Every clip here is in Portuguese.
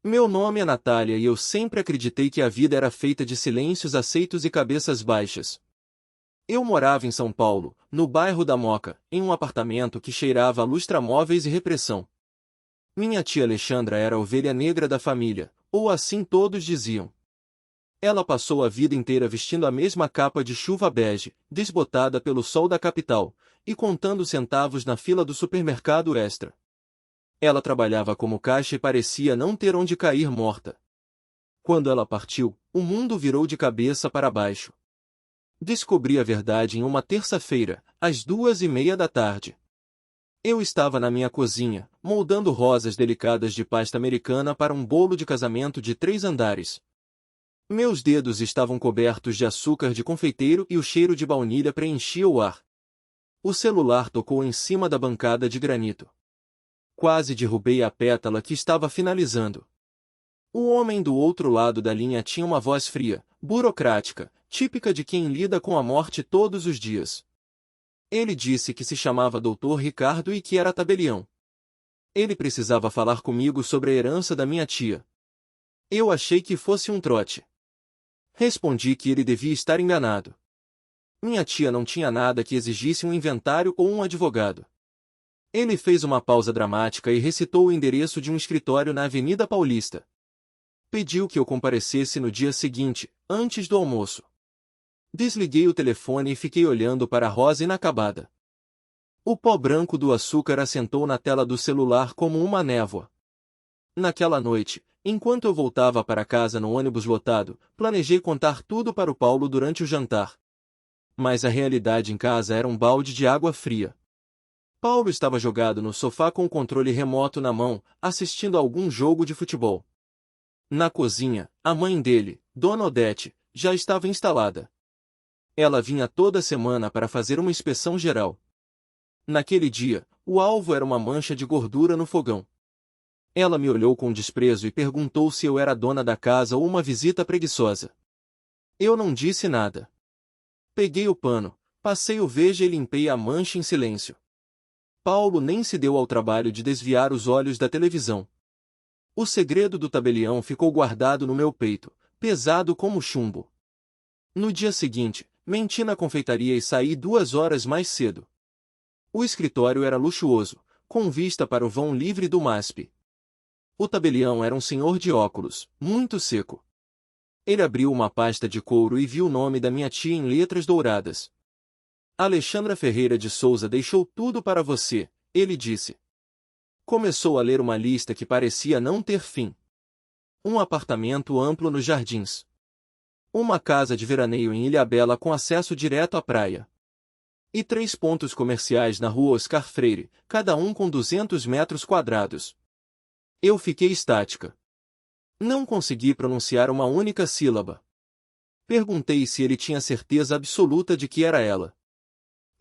Meu nome é Natália e eu sempre acreditei que a vida era feita de silêncios aceitos e cabeças baixas. Eu morava em São Paulo, no bairro da Moca, em um apartamento que cheirava a lustramóveis e repressão. Minha tia Alexandra era a ovelha negra da família, ou assim todos diziam. Ela passou a vida inteira vestindo a mesma capa de chuva bege, desbotada pelo sol da capital, e contando centavos na fila do supermercado Extra. Ela trabalhava como caixa e parecia não ter onde cair morta. Quando ela partiu, o mundo virou de cabeça para baixo. Descobri a verdade em uma terça-feira, às 2:30 da tarde. Eu estava na minha cozinha, moldando rosas delicadas de pasta americana para um bolo de casamento de 3 andares. Meus dedos estavam cobertos de açúcar de confeiteiro e o cheiro de baunilha preenchia o ar. O celular tocou em cima da bancada de granito. Quase derrubei a pétala que estava finalizando. O homem do outro lado da linha tinha uma voz fria, burocrática, típica de quem lida com a morte todos os dias. Ele disse que se chamava Dr. Ricardo e que era tabelião. Ele precisava falar comigo sobre a herança da minha tia. Eu achei que fosse um trote. Respondi que ele devia estar enganado. Minha tia não tinha nada que exigisse um inventário ou um advogado. Ele fez uma pausa dramática e recitou o endereço de um escritório na Avenida Paulista. Pediu que eu comparecesse no dia seguinte, antes do almoço. Desliguei o telefone e fiquei olhando para a rosa inacabada. O pó branco do açúcar assentou na tela do celular como uma névoa. Naquela noite, enquanto eu voltava para casa no ônibus lotado, planejei contar tudo para o Paulo durante o jantar. Mas a realidade em casa era um balde de água fria. Paulo estava jogado no sofá com o controle remoto na mão, assistindo a algum jogo de futebol. Na cozinha, a mãe dele, Dona Odete, já estava instalada. Ela vinha toda semana para fazer uma inspeção geral. Naquele dia, o alvo era uma mancha de gordura no fogão. Ela me olhou com desprezo e perguntou se eu era dona da casa ou uma visita preguiçosa. Eu não disse nada. Peguei o pano, passei o veja e limpei a mancha em silêncio. Paulo nem se deu ao trabalho de desviar os olhos da televisão. O segredo do tabelião ficou guardado no meu peito, pesado como chumbo. No dia seguinte, menti na confeitaria e saí 2 horas mais cedo. O escritório era luxuoso, com vista para o vão livre do MASP. O tabelião era um senhor de óculos, muito seco. Ele abriu uma pasta de couro e viu o nome da minha tia em letras douradas. Alexandra Ferreira de Souza deixou tudo para você, ele disse. Começou a ler uma lista que parecia não ter fim. Um apartamento amplo nos Jardins. Uma casa de veraneio em Ilhabela com acesso direto à praia. E 3 pontos comerciais na rua Oscar Freire, cada um com 200 metros quadrados. Eu fiquei estática. Não consegui pronunciar uma única sílaba. Perguntei se ele tinha certeza absoluta de que era ela.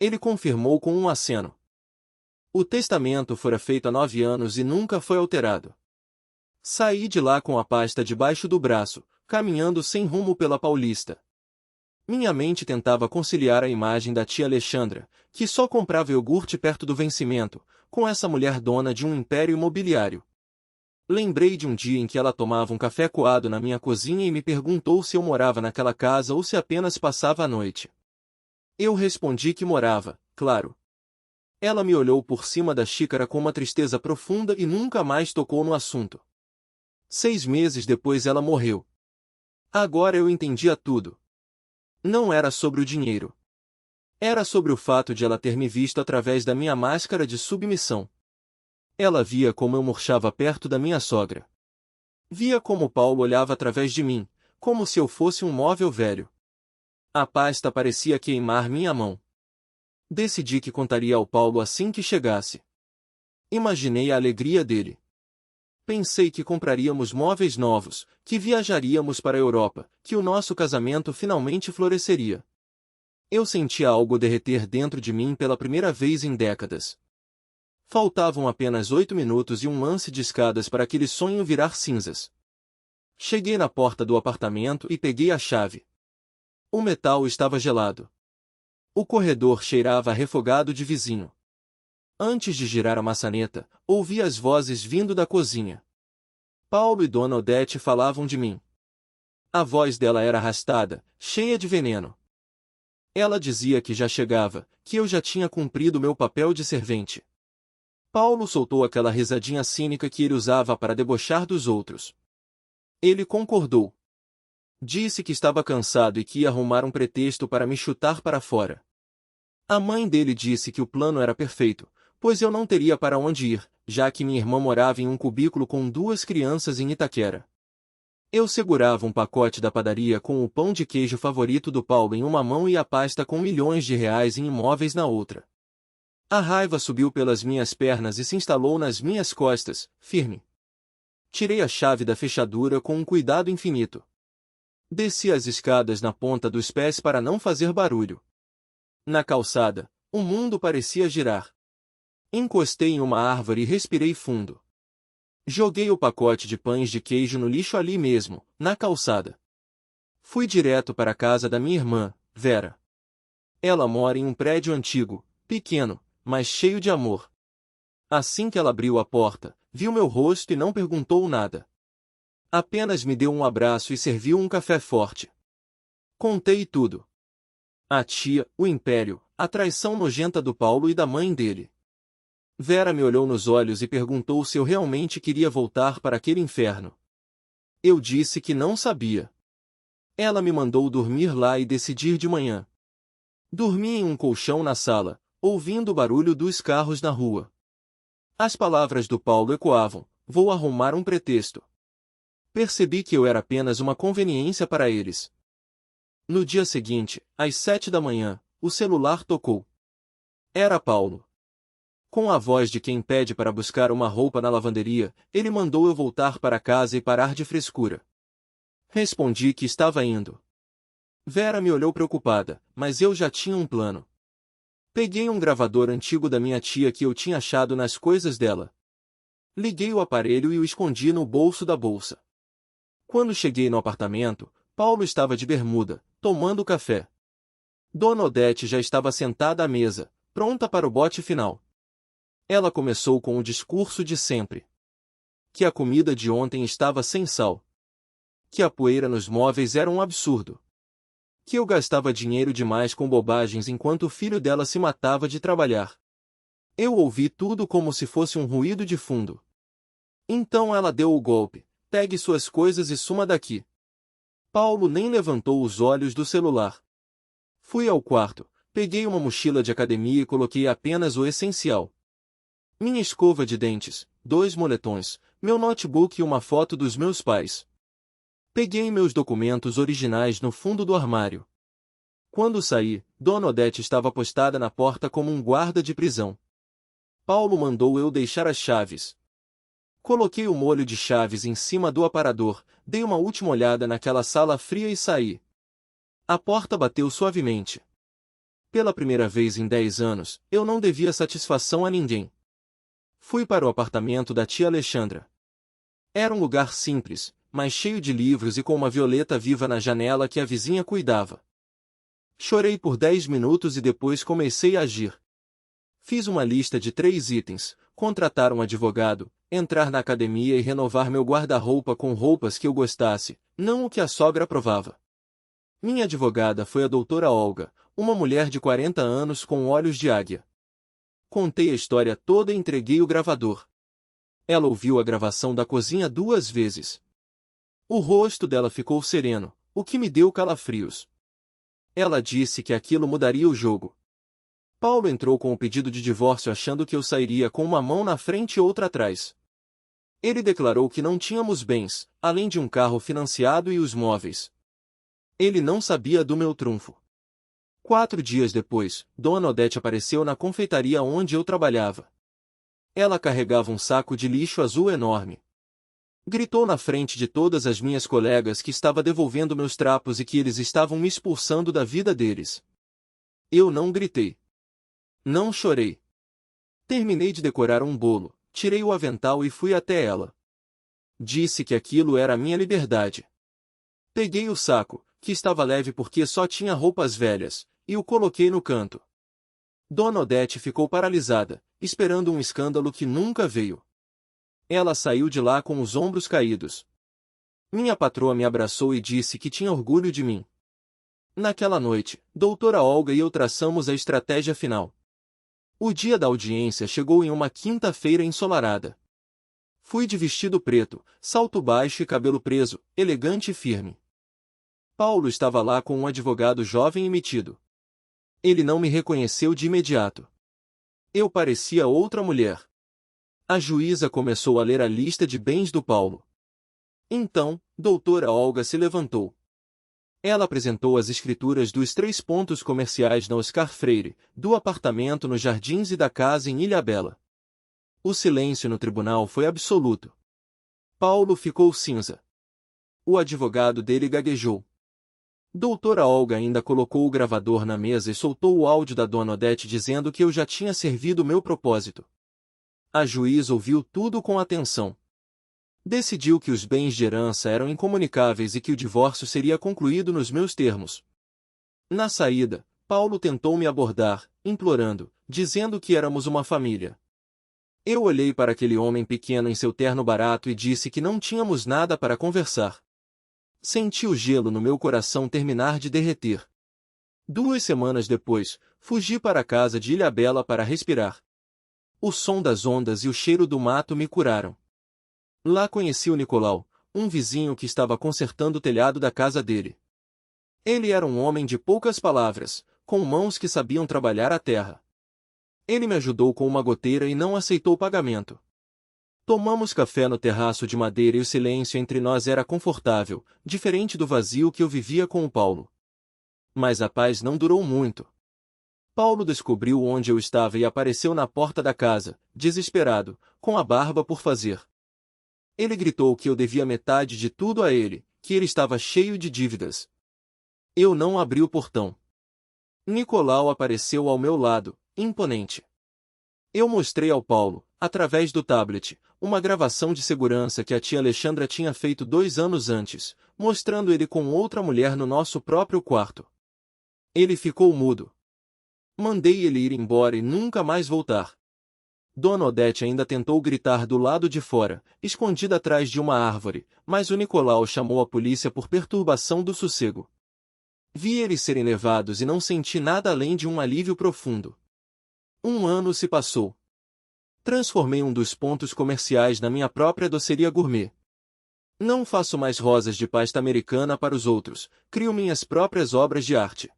Ele confirmou com um aceno. O testamento fora feito há 9 anos e nunca foi alterado. Saí de lá com a pasta debaixo do braço, caminhando sem rumo pela Paulista. Minha mente tentava conciliar a imagem da tia Alexandra, que só comprava iogurte perto do vencimento, com essa mulher dona de um império imobiliário. Lembrei de um dia em que ela tomava um café coado na minha cozinha e me perguntou se eu morava naquela casa ou se apenas passava a noite. Eu respondi que morava, claro. Ela me olhou por cima da xícara com uma tristeza profunda e nunca mais tocou no assunto. 6 meses depois ela morreu. Agora eu entendia tudo. Não era sobre o dinheiro. Era sobre o fato de ela ter me visto através da minha máscara de submissão. Ela via como eu murchava perto da minha sogra. Via como Paulo olhava através de mim, como se eu fosse um móvel velho. A pasta parecia queimar minha mão. Decidi que contaria ao Paulo assim que chegasse. Imaginei a alegria dele. Pensei que compraríamos móveis novos, que viajaríamos para a Europa, que o nosso casamento finalmente floresceria. Eu sentia algo derreter dentro de mim pela primeira vez em décadas. Faltavam apenas 8 minutos e um lance de escadas para aquele sonho virar cinzas. Cheguei na porta do apartamento e peguei a chave. O metal estava gelado. O corredor cheirava a refogado de vizinho. Antes de girar a maçaneta, ouvi as vozes vindo da cozinha. Paulo e Dona Odete falavam de mim. A voz dela era arrastada, cheia de veneno. Ela dizia que já chegava, que eu já tinha cumprido meu papel de servente. Paulo soltou aquela risadinha cínica que ele usava para debochar dos outros. Ele concordou. Disse que estava cansado e que ia arrumar um pretexto para me chutar para fora. A mãe dele disse que o plano era perfeito, pois eu não teria para onde ir, já que minha irmã morava em um cubículo com 2 crianças em Itaquera. Eu segurava um pacote da padaria com o pão de queijo favorito do Paulo em uma mão e a pasta com milhões de reais em imóveis na outra. A raiva subiu pelas minhas pernas e se instalou nas minhas costas, firme. Tirei a chave da fechadura com um cuidado infinito. Desci as escadas na ponta dos pés para não fazer barulho. Na calçada, o mundo parecia girar. Encostei em uma árvore e respirei fundo. Joguei o pacote de pães de queijo no lixo ali mesmo, na calçada. Fui direto para a casa da minha irmã, Vera. Ela mora em um prédio antigo, pequeno, mas cheio de amor. Assim que ela abriu a porta, viu meu rosto e não perguntou nada. Apenas me deu um abraço e serviu um café forte. Contei tudo. A tia, o império, a traição nojenta do Paulo e da mãe dele. Vera me olhou nos olhos e perguntou se eu realmente queria voltar para aquele inferno. Eu disse que não sabia. Ela me mandou dormir lá e decidir de manhã. Dormi em um colchão na sala, ouvindo o barulho dos carros na rua. As palavras do Paulo ecoavam: vou arrumar um pretexto. Percebi que eu era apenas uma conveniência para eles. No dia seguinte, às 7 da manhã, o celular tocou. Era Paulo. Com a voz de quem pede para buscar uma roupa na lavanderia, ele mandou eu voltar para casa e parar de frescura. Respondi que estava indo. Vera me olhou preocupada, mas eu já tinha um plano. Peguei um gravador antigo da minha tia que eu tinha achado nas coisas dela. Liguei o aparelho e o escondi no bolso da bolsa. Quando cheguei no apartamento, Paulo estava de bermuda, tomando café. Dona Odete já estava sentada à mesa, pronta para o bote final. Ela começou com o discurso de sempre. Que a comida de ontem estava sem sal. Que a poeira nos móveis era um absurdo. Que eu gastava dinheiro demais com bobagens enquanto o filho dela se matava de trabalhar. Eu ouvi tudo como se fosse um ruído de fundo. Então ela deu o golpe: pegue suas coisas e suma daqui. Paulo nem levantou os olhos do celular. Fui ao quarto, peguei uma mochila de academia e coloquei apenas o essencial. Minha escova de dentes, 2 moletões, meu notebook e uma foto dos meus pais. Peguei meus documentos originais no fundo do armário. Quando saí, Dona Odete estava postada na porta como um guarda de prisão. Paulo mandou eu deixar as chaves. Coloquei o molho de chaves em cima do aparador, dei uma última olhada naquela sala fria e saí. A porta bateu suavemente. Pela primeira vez em 10 anos, eu não devia satisfação a ninguém. Fui para o apartamento da tia Alexandra. Era um lugar simples, mas cheio de livros e com uma violeta viva na janela que a vizinha cuidava. Chorei por 10 minutos e depois comecei a agir. Fiz uma lista de 3 itens: contratar um advogado, entrar na academia e renovar meu guarda-roupa com roupas que eu gostasse, não o que a sogra aprovava. Minha advogada foi a doutora Olga, uma mulher de 40 anos com olhos de águia. Contei a história toda e entreguei o gravador. Ela ouviu a gravação da cozinha 2 vezes. O rosto dela ficou sereno, o que me deu calafrios. Ela disse que aquilo mudaria o jogo. Paulo entrou com o pedido de divórcio achando que eu sairia com uma mão na frente e outra atrás. Ele declarou que não tínhamos bens, além de um carro financiado e os móveis. Ele não sabia do meu trunfo. 4 dias depois, Dona Odete apareceu na confeitaria onde eu trabalhava. Ela carregava um saco de lixo azul enorme. Gritou na frente de todas as minhas colegas que estava devolvendo meus trapos e que eles estavam me expulsando da vida deles. Eu não gritei. Não chorei. Terminei de decorar um bolo, tirei o avental e fui até ela. Disse que aquilo era a minha liberdade. Peguei o saco, que estava leve porque só tinha roupas velhas, e o coloquei no canto. Dona Odete ficou paralisada, esperando um escândalo que nunca veio. Ela saiu de lá com os ombros caídos. Minha patroa me abraçou e disse que tinha orgulho de mim. Naquela noite, doutora Olga e eu traçamos a estratégia final. O dia da audiência chegou em uma quinta-feira ensolarada. Fui de vestido preto, salto baixo e cabelo preso, elegante e firme. Paulo estava lá com um advogado jovem e metido. Ele não me reconheceu de imediato. Eu parecia outra mulher. A juíza começou a ler a lista de bens do Paulo. Então, doutora Olga se levantou. Ela apresentou as escrituras dos 3 pontos comerciais na Oscar Freire, do apartamento nos Jardins e da casa em Ilhabela. O silêncio no tribunal foi absoluto. Paulo ficou cinza. O advogado dele gaguejou. Doutora Olga ainda colocou o gravador na mesa e soltou o áudio da dona Odete dizendo que eu já tinha servido meu propósito. A juíza ouviu tudo com atenção. Decidiu que os bens de herança eram incomunicáveis e que o divórcio seria concluído nos meus termos. Na saída, Paulo tentou me abordar, implorando, dizendo que éramos uma família. Eu olhei para aquele homem pequeno em seu terno barato e disse que não tínhamos nada para conversar. Senti o gelo no meu coração terminar de derreter. 2 semanas depois, fugi para a casa de Ilhabela para respirar. O som das ondas e o cheiro do mato me curaram. Lá conheci o Nicolau, um vizinho que estava consertando o telhado da casa dele. Ele era um homem de poucas palavras, com mãos que sabiam trabalhar a terra. Ele me ajudou com uma goteira e não aceitou pagamento. Tomamos café no terraço de madeira e o silêncio entre nós era confortável, diferente do vazio que eu vivia com o Paulo. Mas a paz não durou muito. Paulo descobriu onde eu estava e apareceu na porta da casa, desesperado, com a barba por fazer. Ele gritou que eu devia metade de tudo a ele, que ele estava cheio de dívidas. Eu não abri o portão. Nicolau apareceu ao meu lado, imponente. Eu mostrei ao Paulo, através do tablet, uma gravação de segurança que a tia Alexandra tinha feito 2 anos antes, mostrando ele com outra mulher no nosso próprio quarto. Ele ficou mudo. Mandei ele ir embora e nunca mais voltar. Dona Odete ainda tentou gritar do lado de fora, escondida atrás de uma árvore, mas o Nicolau chamou a polícia por perturbação do sossego. Vi eles serem levados e não senti nada além de um alívio profundo. 1 ano se passou. Transformei um dos pontos comerciais na minha própria doceria gourmet. Não faço mais rosas de pasta americana para os outros, crio minhas próprias obras de arte.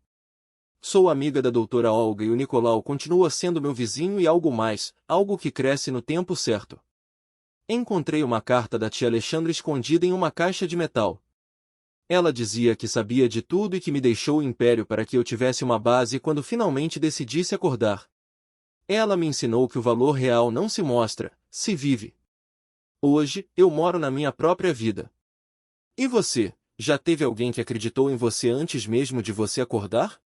Sou amiga da doutora Olga e o Nicolau continua sendo meu vizinho e algo mais, algo que cresce no tempo certo. Encontrei uma carta da tia Alexandra escondida em uma caixa de metal. Ela dizia que sabia de tudo e que me deixou o império para que eu tivesse uma base quando finalmente decidisse acordar. Ela me ensinou que o valor real não se mostra, se vive. Hoje, eu moro na minha própria vida. E você, já teve alguém que acreditou em você antes mesmo de você acordar?